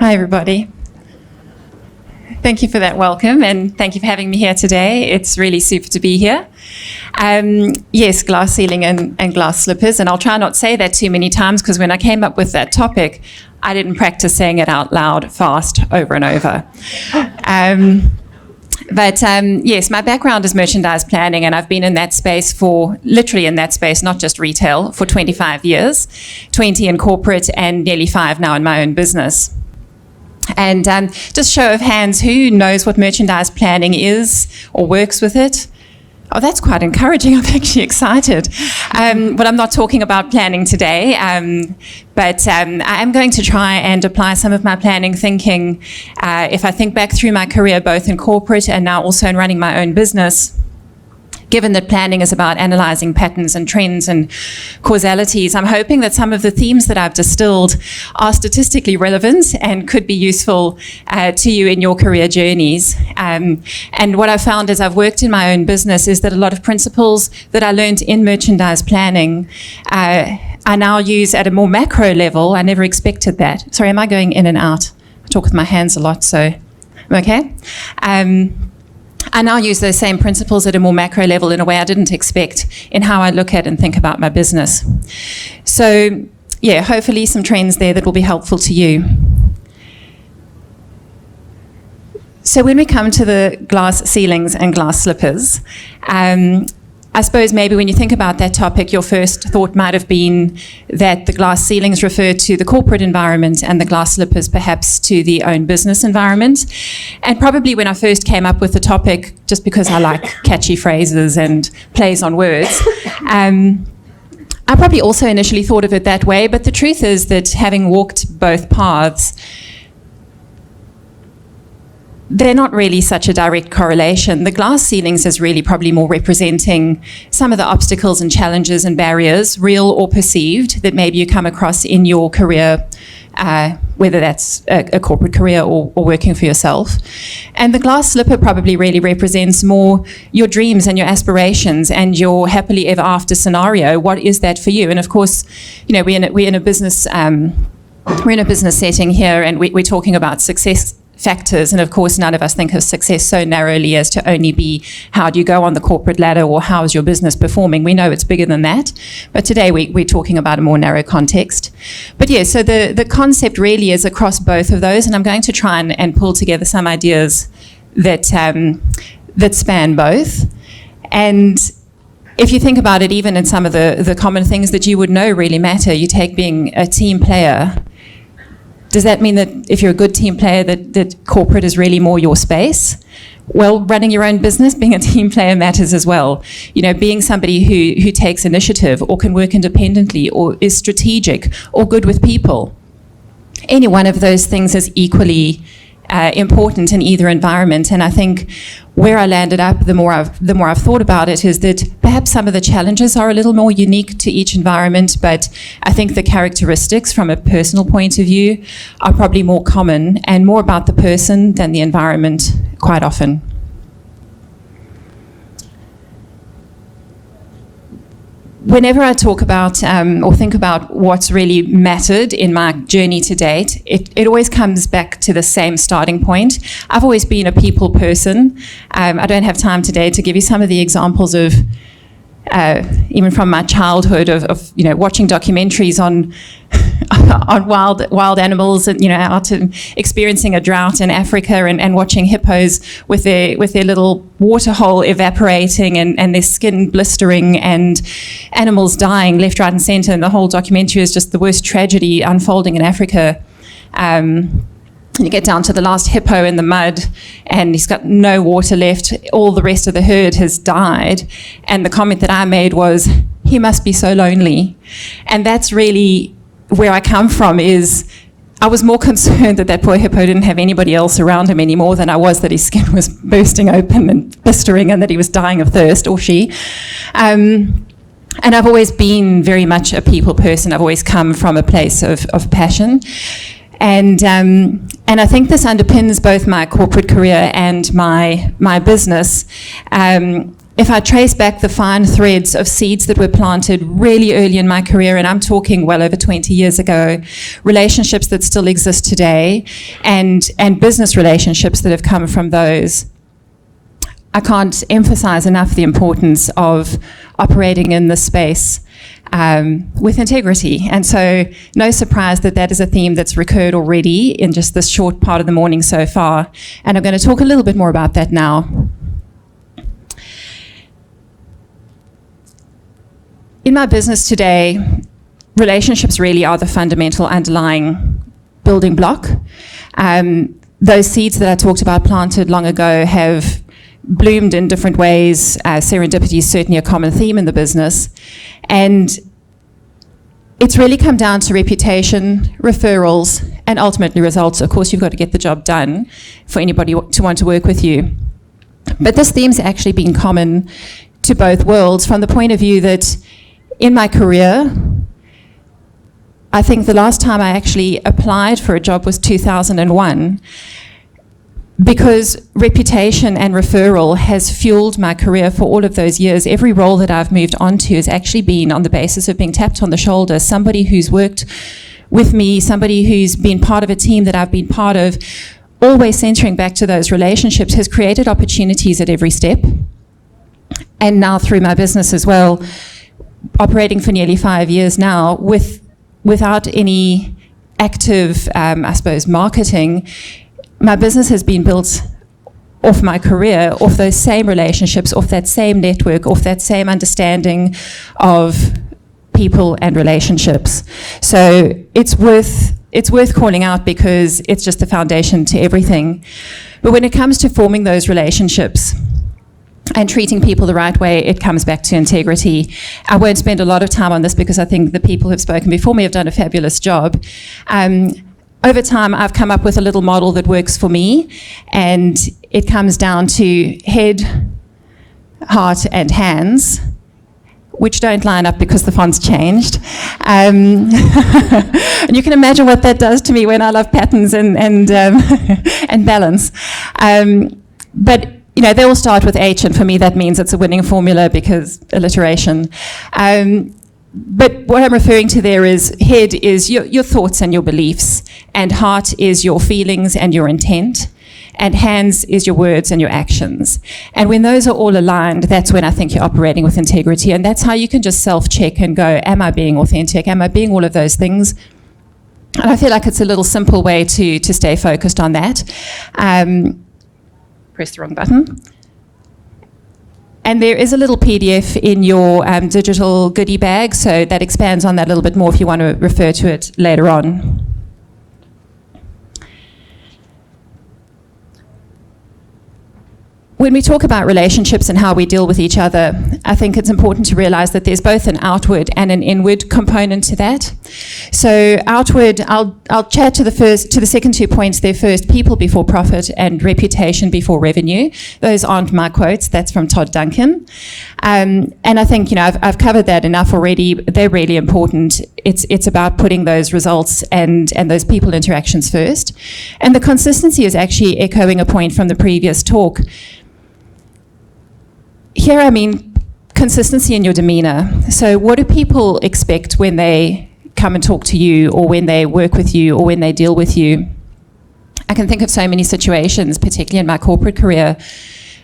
Hi, everybody. Thank you for that welcome, and thank you for having me here today. It's really super to be here. Yes, glass ceiling and glass slippers, and I'll try not to say that too many times because when I came up with that topic, I didn't practice saying it out loud fast over and over. Yes, my background is merchandise planning, and I've been in that space literally in that space, not just retail, for 25 years, 20 in corporate and nearly 5 now in my own business. And just show of hands, who knows what merchandise planning is or works with it? Oh, that's quite encouraging. I'm actually excited. But I'm not talking about planning today, but I am going to try and apply some of my planning thinking. If I think back through my career, both in corporate and now also in running my own business, given that planning is about analyzing patterns and trends and causalities, I'm hoping that some of the themes that I've distilled are statistically relevant and could be useful to you in your career journeys. And what I've found as I've worked in my own business is that a lot of principles that I learned in merchandise planning I now use at a more macro level. I never expected that. Sorry, am I going in and out? I talk with my hands a lot, so I'm okay. I now use those same principles at a more macro level in a way I didn't expect in how I look at and think about my business. So, yeah, hopefully some trends there that will be helpful to you. So when we come to the glass ceilings and glass slippers, I suppose maybe when you think about that topic, your first thought might have been that the glass ceilings refer to the corporate environment and the glass slippers perhaps to the own business environment. And probably when I first came up with the topic, just because I like catchy phrases and plays on words, I probably also initially thought of it that way. But the truth is that having walked both paths, they're not really such a direct correlation. The glass ceilings is really probably more representing some of the obstacles and challenges and barriers, real or perceived, that maybe you come across in your career, whether that's a corporate career or working for yourself. And the glass slipper probably really represents more your dreams and your aspirations and your happily ever after scenario. What is that for you? And of course, you know, we're in a business setting here, and we're talking about success factors, and of course none of us think of success so narrowly as to only be how do you go on the corporate ladder or how's your business performing. We know it's bigger than that, but today we're talking about a more narrow context. But yeah, so the concept really is across both of those, and I'm going to try and pull together some ideas that span both. And if you think about it, even in some of the common things that you would know really matter, you take being a team player. Does that mean that if you're a good team player that corporate is really more your space? Well, running your own business, being a team player matters as well. You know, being somebody who takes initiative or can work independently or is strategic or good with people. Any one of those things is equally important in either environment. And I think where I landed up, the more I've thought about it, is that perhaps some of the challenges are a little more unique to each environment, but I think the characteristics from a personal point of view are probably more common and more about the person than the environment quite often. Whenever I talk about or think about what's really mattered in my journey to date, it always comes back to the same starting point. I've always been a people person. I don't have time today to give you some of the examples of even from my childhood of you know, watching documentaries on wild animals, and you know, out and experiencing a drought in Africa and watching hippos with their little water hole evaporating and their skin blistering and animals dying left, right and centre, and the whole documentary is just the worst tragedy unfolding in Africa. You get down to the last hippo in the mud and he's got no water left. All the rest of the herd has died. And the comment that I made was, he must be so lonely. And that's really where I come from. Is I was more concerned that poor hippo didn't have anybody else around him anymore than I was that his skin was bursting open and blistering and that he was dying of thirst, or she. And I've always been very much a people person. I've always come from a place of passion. And I think this underpins both my corporate career and my business. if I trace back the fine threads of seeds that were planted really early in my career, and I'm talking well over 20 years ago, relationships that still exist today, and business relationships that have come from those, I can't emphasize enough the importance of operating in this space with integrity. And so no surprise that that is a theme that's recurred already in just this short part of the morning so far. And I'm going to talk a little bit more about that now. In my business today, relationships really are the fundamental underlying building block. Those seeds that I talked about planted long ago have bloomed in different ways. Serendipity is certainly a common theme in the business. And it's really come down to reputation, referrals, and ultimately results. Of course, you've got to get the job done for anybody to want to work with you. But this theme's actually been common to both worlds from the point of view that in my career, I think the last time I actually applied for a job was 2001, because reputation and referral has fueled my career for all of those years. Every role that I've moved on to has actually been on the basis of being tapped on the shoulder, somebody who's worked with me, somebody who's been part of a team that I've been part of, always centering back to those relationships, has created opportunities at every step. And now through my business as well, operating for nearly 5 years now without any active, I suppose, marketing, my business has been built off my career, off those same relationships, off that same network, off that same understanding of people and relationships. So it's worth calling out because it's just the foundation to everything. But when it comes to forming those relationships and treating people the right way, it comes back to integrity. I won't spend a lot of time on this because I think the people who've spoken before me have done a fabulous job. Over time, I've come up with a little model that works for me, and it comes down to head, heart, and hands, which don't line up because the font's changed. And you can imagine what that does to me when I love patterns and balance. But you know, they all start with H, and for me that means it's a winning formula because alliteration. But what I'm referring to there is head is your thoughts and your beliefs, and heart is your feelings and your intent, and hands is your words and your actions. And when those are all aligned, that's when I think you're operating with integrity, and that's how you can just self-check and go, am I being authentic? Am I being all of those things? And I feel like it's a little simple way to stay focused on that. Press the wrong button. And there is a little PDF in your digital goodie bag, so that expands on that a little bit more if you want to refer to it later on. When we talk about relationships and how we deal with each other, I think it's important to realize that there's both an outward and an inward component to that. So outward, I'll chat to the second 2 points there first: people before profit and reputation before revenue. Those aren't my quotes, that's from Todd Duncan. And I think, you know, I've covered that enough already. They're really important. It's about putting those results and those people interactions first. And the consistency is actually echoing a point from the previous talk. Here, I mean consistency in your demeanor. So what do people expect when they come and talk to you, or when they work with you, or when they deal with you? I can think of so many situations, particularly in my corporate career,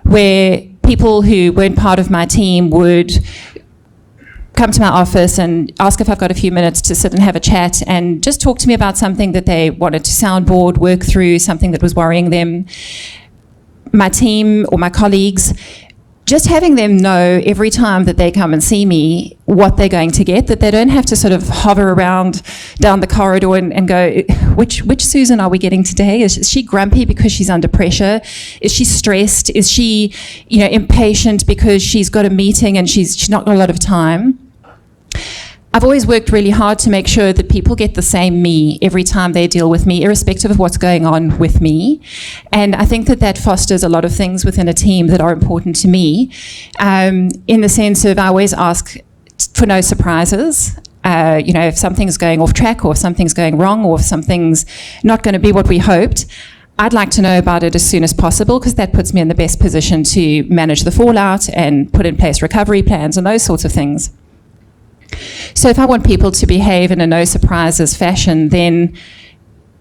where people who weren't part of my team would come to my office and ask if I've got a few minutes to sit and have a chat and just talk to me about something that they wanted to soundboard, work through, something that was worrying them. My team or my colleagues, just having them know every time that they come and see me what they're going to get, that they don't have to sort of hover around down the corridor and go, which Susan are we getting today? Is she grumpy because she's under pressure? Is she stressed? Is she, you know, impatient because she's got a meeting and she's not got a lot of time? I've always worked really hard to make sure that people get the same me every time they deal with me, irrespective of what's going on with me. And I think that fosters a lot of things within a team that are important to me, in the sense of I always ask for no surprises. You know, if something's going off track, or if something's going wrong, or if something's not going to be what we hoped, I'd like to know about it as soon as possible because that puts me in the best position to manage the fallout and put in place recovery plans and those sorts of things. So if I want people to behave in a no surprises fashion, then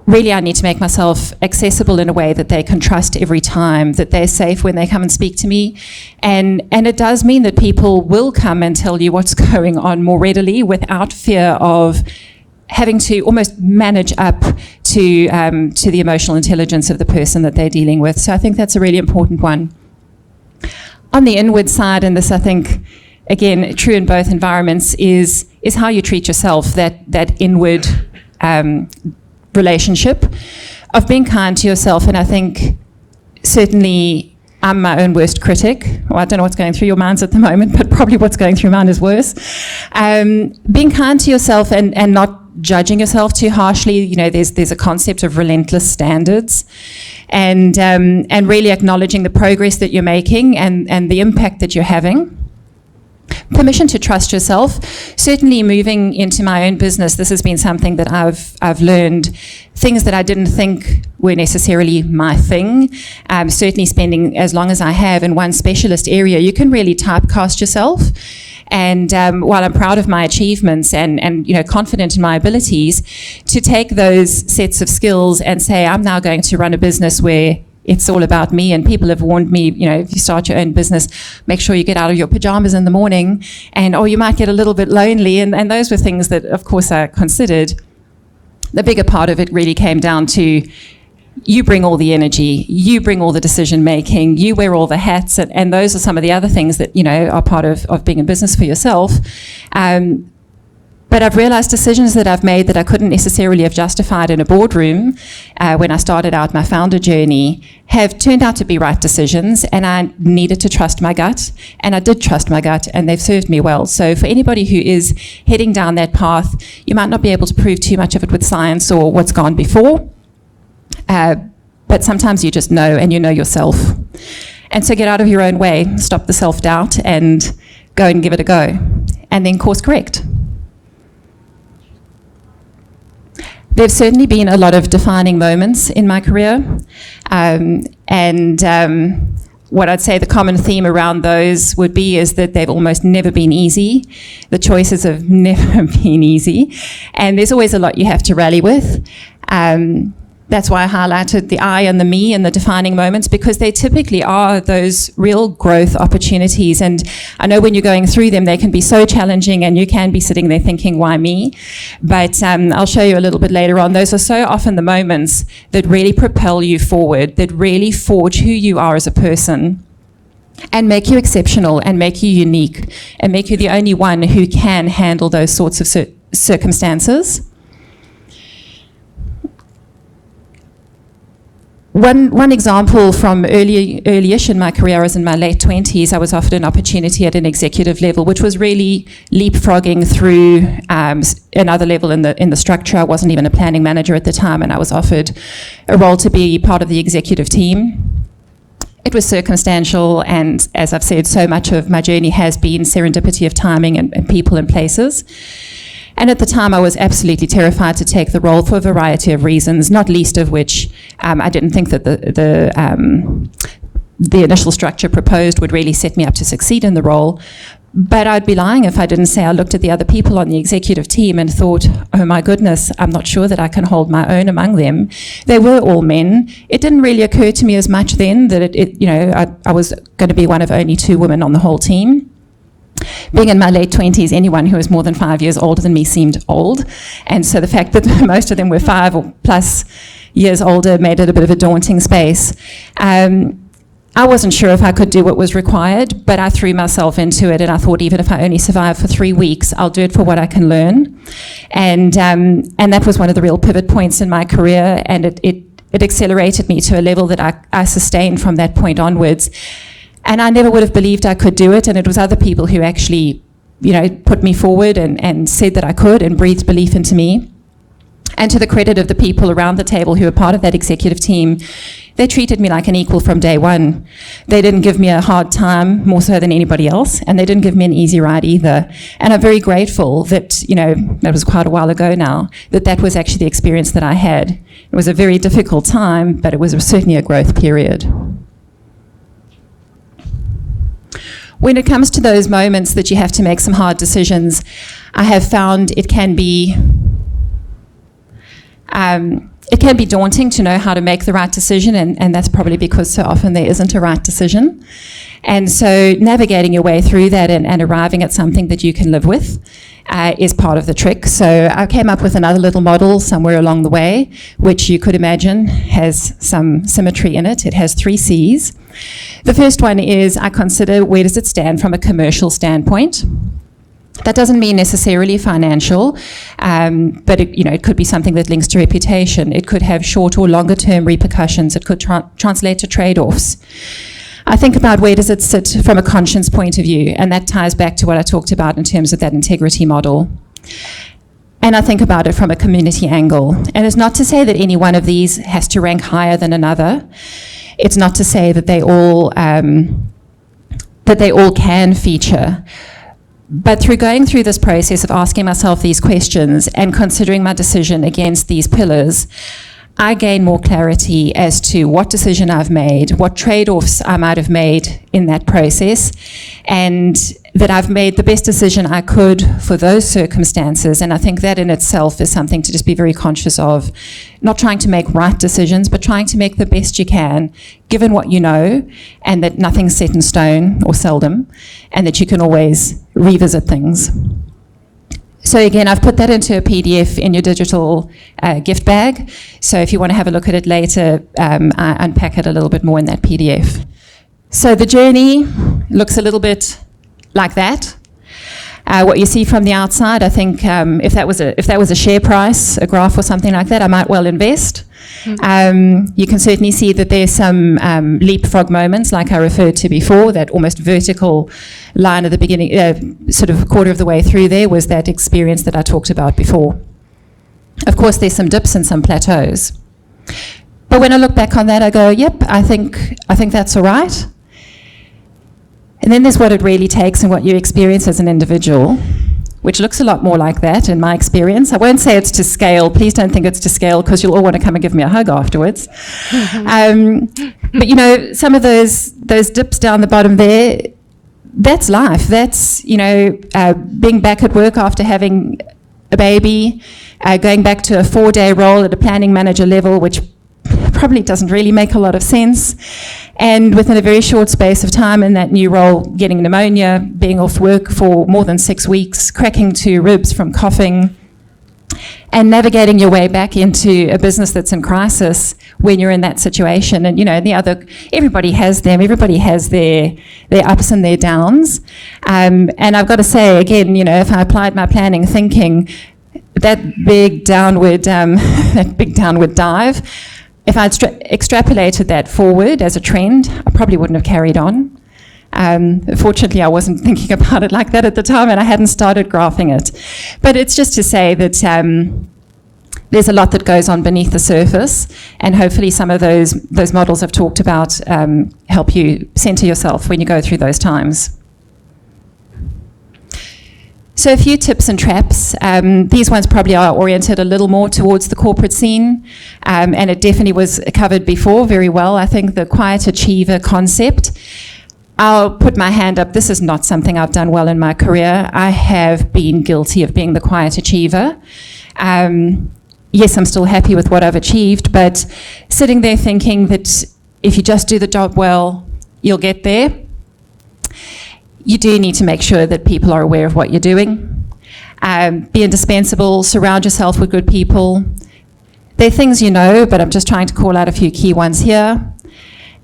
really I need to make myself accessible in a way that they can trust every time, that they're safe when they come and speak to me. And it does mean that people will come and tell you what's going on more readily without fear of having to almost manage up to the emotional intelligence of the person that they're dealing with. So I think that's a really important one. On the inward side, and this I think, again, true in both environments, is how you treat yourself, that inward relationship of being kind to yourself. And I think certainly I'm my own worst critic. Well, I don't know what's going through your minds at the moment, but probably what's going through mine is worse. Being kind to yourself and not judging yourself too harshly. You know, there's a concept of relentless standards, and really acknowledging the progress that you're making and the impact that you're having. Permission to trust yourself. Certainly moving into my own business, this has been something that I've learned. Things that I didn't think were necessarily my thing. Certainly spending as long as I have in one specialist area, you can really typecast yourself. And while I'm proud of my achievements and you know, confident in my abilities, to take those sets of skills and say, I'm now going to run a business where it's all about me. And people have warned me, you know, if you start your own business, make sure you get out of your pajamas in the morning, and or you might get a little bit lonely. And those were things that, of course, I considered. The bigger part of it really came down to, you bring all the energy, you bring all the decision making, you wear all the hats, and those are some of the other things that, you know, are part of being in business for yourself. But I've realized decisions that I've made that I couldn't necessarily have justified in a boardroom when I started out my founder journey have turned out to be right decisions, and I needed to trust my gut, and I did trust my gut, and they've served me well. So for anybody who is heading down that path, you might not be able to prove too much of it with science or what's gone before, but sometimes you just know, and you know yourself. And so get out of your own way, stop the self-doubt, and go and give it a go, and then course correct. There've certainly been a lot of defining moments in my career, what I'd say the common theme around those would be is that they've almost never been easy. The choices have never been easy, and there's always a lot you have to rally with. That's why I highlighted the I and the me and the defining moments, because they typically are those real growth opportunities. And I know when you're going through them, they can be so challenging, and you can be sitting there thinking, why me? But I'll show you a little bit later on. Those are so often the moments that really propel you forward, that really forge who you are as a person, and make you exceptional, and make you unique, and make you the only one who can handle those sorts of circumstances. One example from early-ish in my career, I was in my late 20s, I was offered an opportunity at an executive level, which was really leapfrogging through another level in the structure. I wasn't even a planning manager at the time, and I was offered a role to be part of the executive team. It was circumstantial, and as I've said, so much of my journey has been serendipity of timing and people and places. And at the time, I was absolutely terrified to take the role for a variety of reasons, not least of which I didn't think that the initial structure proposed would really set me up to succeed in the role. But I'd be lying if I didn't say I looked at the other people on the executive team and thought, oh my goodness, I'm not sure that I can hold my own among them. They were all men. It didn't really occur to me as much then that I was going to be one of only 2 women on the whole team. Being in my late 20s, anyone who was more than 5 years older than me seemed old. And so the fact that most of them were 5 or plus years older made it a bit of a daunting space. I wasn't sure if I could do what was required, but I threw myself into it, and I thought, even if I only survive for 3 weeks, I'll do it for what I can learn. And that was one of the real pivot points in my career, and it accelerated me to a level that I sustained from that point onwards. And I never would have believed I could do it, and it was other people who actually, put me forward and said that I could and breathed belief into me. And to the credit of the people around the table who were part of that executive team, they treated me like an equal from day one. They didn't give me a hard time, more so than anybody else, and they didn't give me an easy ride either. And I'm very grateful that, you know, that was quite a while ago now, that was actually the experience that I had. It was a very difficult time, but it was certainly a growth period. When it comes to those moments that you have to make some hard decisions, I have found it can be daunting to know how to make the right decision, and that's probably because so often there isn't a right decision. And so navigating your way through that and arriving at something that you can live with is part of the trick. So I came up with another little model somewhere along the way, which you could imagine has some symmetry in it. It has 3 C's. The first one is I consider, where does it stand from a commercial standpoint? That doesn't mean necessarily financial, but it could be something that links to reputation. It could have short or longer term repercussions. It could translate to trade-offs. I think about where does it sit from a conscience point of view, and that ties back to what I talked about in terms of that integrity model. And I think about it from a community angle. And it's not to say that any one of these has to rank higher than another. It's not to say that they all can feature. But through going through this process of asking myself these questions and considering my decision against these pillars, I gain more clarity as to what decision I've made, what trade-offs I might have made in that process, and that I've made the best decision I could for those circumstances. And I think that in itself is something to just be very conscious of, not trying to make right decisions, but trying to make the best you can, given what you know, and that nothing's set in stone, or seldom, and that you can always revisit things. So again, I've put that into a PDF in your digital gift bag. So if you want to have a look at it later, I unpack it a little bit more in that PDF. So the journey looks a little bit like that. What you see from the outside, I think if that was a share price, a graph or something like that, I might well invest. You can certainly see that there's some leapfrog moments, like I referred to before. That almost vertical line at the beginning, sort of a quarter of the way through there, was that experience that I talked about before. Of course, there's some dips and some plateaus. But when I look back on that, I go, yep, I think that's all right. And then there's what it really takes and what you experience as an individual, which looks a lot more like that in my experience. I won't say it's to scale. Please don't think it's to scale, because you'll all want to come and give me a hug afterwards. But you know, some of those dips down the bottom there, that's life. That's, you know, being back at work after having a baby, going back to a 4-day role at a planning manager level, which probably doesn't really make a lot of sense. And within a very short space of time in that new role, getting pneumonia, being off work for more than 6 weeks, cracking 2 ribs from coughing, and navigating your way back into a business that's in crisis when you're in that situation. And, you know, everybody has them. Everybody has their ups and their downs. And I've got to say, again, you know, if I applied my planning thinking, that big downward dive, if I'd extrapolated that forward as a trend, I probably wouldn't have carried on. Fortunately, I wasn't thinking about it like that at the time, and I hadn't started graphing it. But it's just to say that there's a lot that goes on beneath the surface, and hopefully some of those models I've talked about help you center yourself when you go through those times. So a few tips and traps. These ones probably are oriented a little more towards the corporate scene, and it definitely was covered before very well. I think the quiet achiever concept, I'll put my hand up. This is not something I've done well in my career. I have been guilty of being the quiet achiever. Yes, I'm still happy with what I've achieved, but sitting there thinking that if you just do the job well, you'll get there. You do need to make sure that people are aware of what you're doing. Be indispensable, surround yourself with good people. They're things you know, but I'm just trying to call out a few key ones here.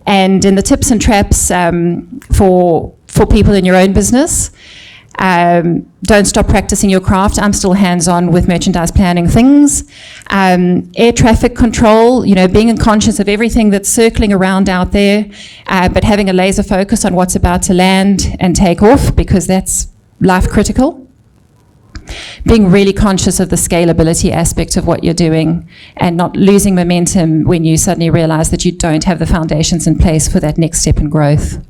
And in the tips and traps for people in your own business, don't stop practicing your craft. I'm still hands-on with merchandise planning things. Air traffic control, you know, being conscious of everything that's circling around out there, but having a laser focus on what's about to land and take off, because that's life critical. being really conscious of the scalability aspect of what you're doing and not losing momentum when you suddenly realize that you don't have the foundations in place for that next step in growth.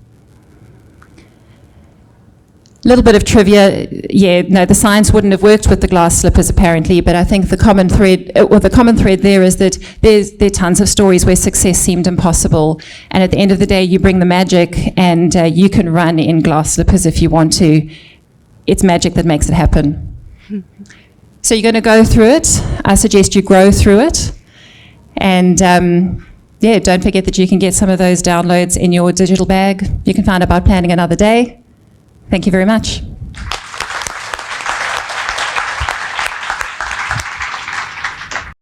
Little bit of trivia, the science wouldn't have worked with the glass slippers apparently, but I think the common thread there is that there are tons of stories where success seemed impossible, and at the end of the day you bring the magic and you can run in glass slippers if you want to. It's magic that makes it happen. So you're going to go through it. I suggest you grow through it, and don't forget that you can get some of those downloads in your digital bag. You can find out about planning another day. Thank you very much.